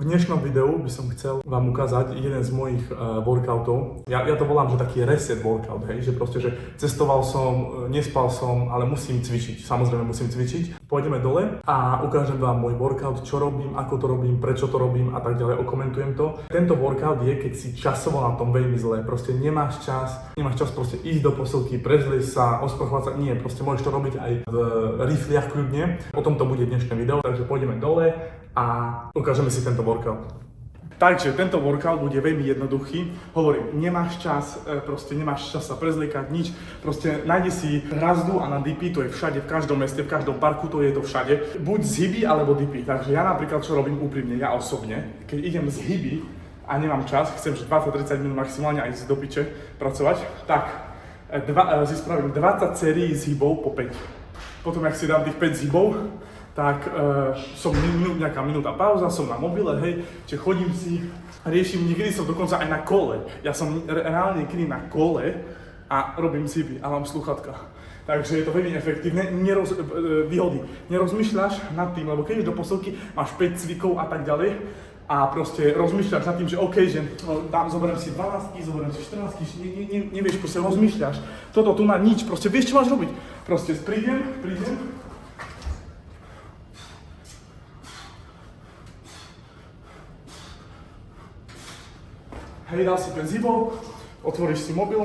V dnešnom videu by som chcel vám ukázať jeden z mojich workoutov. Ja to volám, že taký reset workout, hej, že proste, že cestoval som, nespal som, ale musím cvičiť. Samozrejme musím cvičiť. Pôjdeme dole a ukážem vám môj workout, čo robím, ako to robím, prečo to robím a tak ďalej, okomentujem to. Tento workout je, keď si časovo na tom veľmi zle, proste nemáš čas proste ísť do posilky, prezliecť sa, osprchovať sa, nie, proste môžeš to robiť aj v rifliach kľudne. O tom to bude dnešné video, takže pôjdeme dole a ukážeme si tento workout. Takže tento workout bude veľmi jednoduchý. Hovorím, nemáš čas sa prezliekať, nič. Proste nájdi si hrazdu a na dipy, to je všade, v každom meste, v každom parku, to je to všade. Buď z hyby alebo dipy. Takže ja napríklad, čo robím úprimne, ja osobne, keď idem z hyby a nemám čas, chcem, že 20-30 minút maximálne aj do piče pracovať, tak si spravím 20 sérií s hybou po 5. Potom, ak si dám tých 5 zhybov, tak som nejaká minúta pauza, som na mobile, hej, čiže chodím si, riešim, niekedy som dokonca aj na kole. Ja som reálne niekedy na kole a robím zhyby a mám sluchatka. Takže je to veľmi efektívne, výhody. Nerozmýšľaš nad tým, lebo keď ideš do posilky, máš 5 cvikov a tak ďalej a proste rozmýšľaš nad tým, že OK, že zoberiem si 12, zoberiem si 14, nevieš, proste rozmýšľaš. Toto tu na nič, proste vieš, čo máš robiť. Proste prídem. Hej, dal si 5 zhybov, otvoríš si mobil,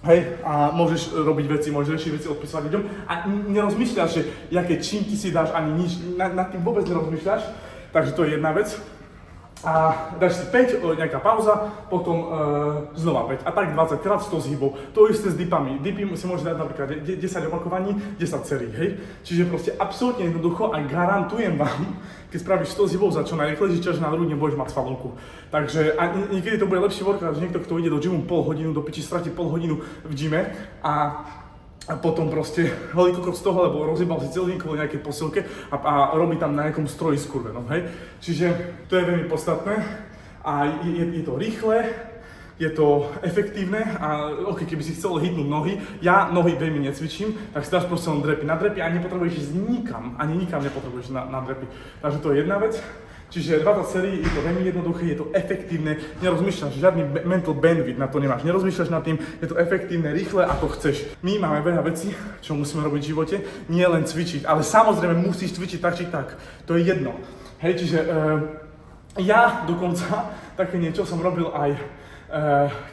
hej, a môžeš robiť veci, môžeš riešiť veci, odpísať ľuďom a nerozmýšľaš, že jaké činky si dáš, ani nič, nad tým vôbec nerozmýšľaš, takže to je jedna vec. A dáš si 5, nejaká pauza, potom znova 5 a tak 20 krát 100 zhybov. To isté s dipami. Dipy si môžeš dať napríklad 10 opakovaní, 10 sérií, hej. Čiže proste absolútne jednoducho a garantujem vám, keď spravíš 100 zhybov za čo najrychlejší čas na druhý nebudeš mať svalovku. Takže a niekedy to bude lepší workout, že niekto, kto ide do gymu pol hodinu, do piči stratí pol hodinu v gyme a potom proste holý kokot z toho, lebo rozjebal si celý deň kvôli nejakej posilke a robí tam na nejakom stroji skurvenom, hej. Čiže to je veľmi podstatné a je to rýchle, je to efektívne a ok, keby si chcel hitnúť nohy, ja nohy veľmi necvičím, tak si dáš proste len drepy na drepy a nepotrebuješ ísť nikam, ani nikam nepotrebuješ na drepy. Takže to je jedna vec. Čiže 20 sérií, je to veľmi jednoduché, je to efektívne, nerozmýšľaš, žiadny mental bandwidth na to nemáš, nerozmýšľaš nad tým, je to efektívne, rýchle a to chceš. My máme veľa vecí, čo musíme robiť v živote, nie len cvičiť, ale samozrejme musíš cvičiť tak či tak, to je jedno. Hej, čiže ja dokonca také niečo som robil aj,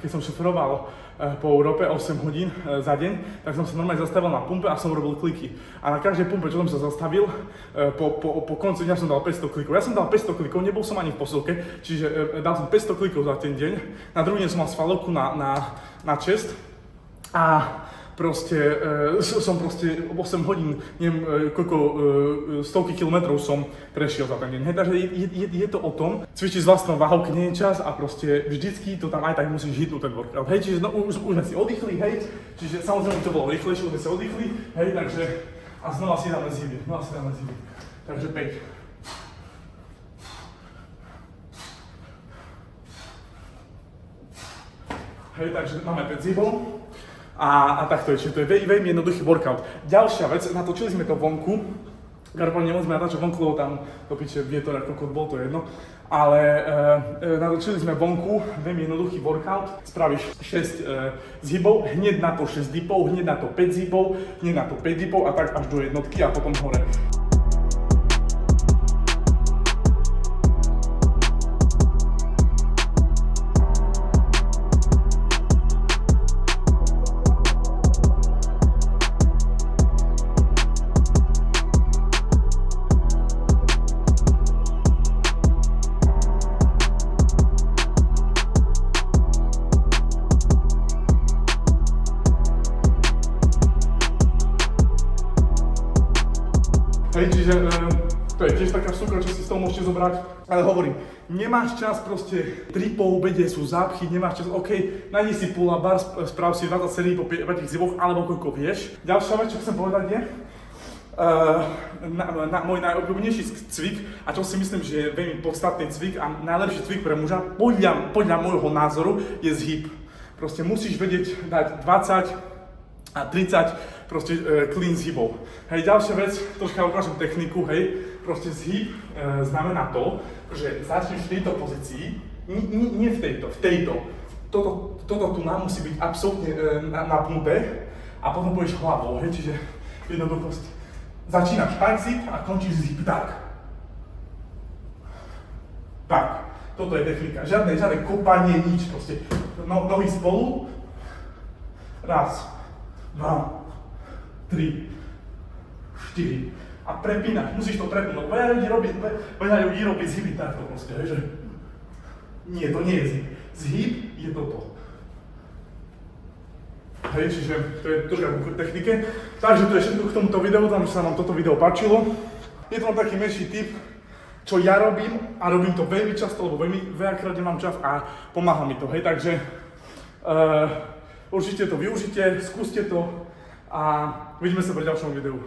keď som šoferoval po Európe 8 hodín za deň, tak som sa normálne zastavil na pumpe a som robil kliky. A na každej pumpe, čo som sa zastavil, po konci dňa som dal 500 klikov. Ja som dal 500 klikov, nebol som ani v posilke, čiže dal som 500 klikov za ten deň. Na druhý deň som mal svalovku na chest a som 8 hodín, neviem koľko, stovky kilometrov som prešiel za ten deň. Hej, takže je to o tom, cvičiť s vlastnou váhou, keď nie je čas a proste vždycky to tam aj tak musíš hitnúť ten workout. Hej, čiže už sme si oddychli, hej, čiže samozrejme to bolo rýchlejšie, už sme si oddychli, hej, takže a znova si dáme zhyby, takže 5. Hej, takže máme 5 zhybov. A takto je, čiže to je veľmi jednoduchý workout. Ďalšia vec, natočili sme to vonku, Garpon nemôžeme natáčať vonku, lebo tam do piče vietor ako kokot bol, to je jedno. Ale natočili sme vonku, veľmi jednoduchý workout, spravíš 6 zhybov, hneď na to 6 dipov, hneď na to 5 zhybov, hneď na to 5 dipov a tak až do jednotky a potom hore. Hej, čiže to je tiež taká štuka, čo si z toho môžete zobrať, ale hovorím, nemáš čas proste, 3 po obede sú zápchy, nemáš čas, OK, nájdi si pull up bar, sprav si 20 sérií po 5 zhyboch, alebo koľko vieš. Ďalšia vec, čo chcem povedať je, môj najobľúbenejší cvik a čo si myslím, že je veľmi podstatný cvik a najlepší cvik pre muža, podľa môjho názoru, je zhyb. Proste musíš vedieť dať 20 a 30 proste clean zhybov. Hej, ďalšia vec, troška ukážem techniku, hej. proste zhyb znamená to, že začneš v tejto pozícii, nie v tejto. Toto tu nám musí byť absolútne napnuté a potom pôjdeš hlavou, hej, čiže jednoducho začínaš exit a končíš zhyb tak. Tak, toto je technika, žiadne kopanie, nič, proste nohy spolu, raz, 2, 3, 4 a prepínaš, musíš to prepnúť, veľa ľudí robí zhyby takto proste, hej, že nie, to nie je zhyb, zhyb je toto. Hej, čiže to je troška k technike, takže to je všetko k tomuto videu, dúfam, že sa vám toto video páčilo. Je to len taký menší tip, čo ja robím a robím to veľmi často, lebo veľakrát nemám čas a pomáha mi to, hej, takže určite to využite, skúste to a vidíme sa pri ďalšom videu.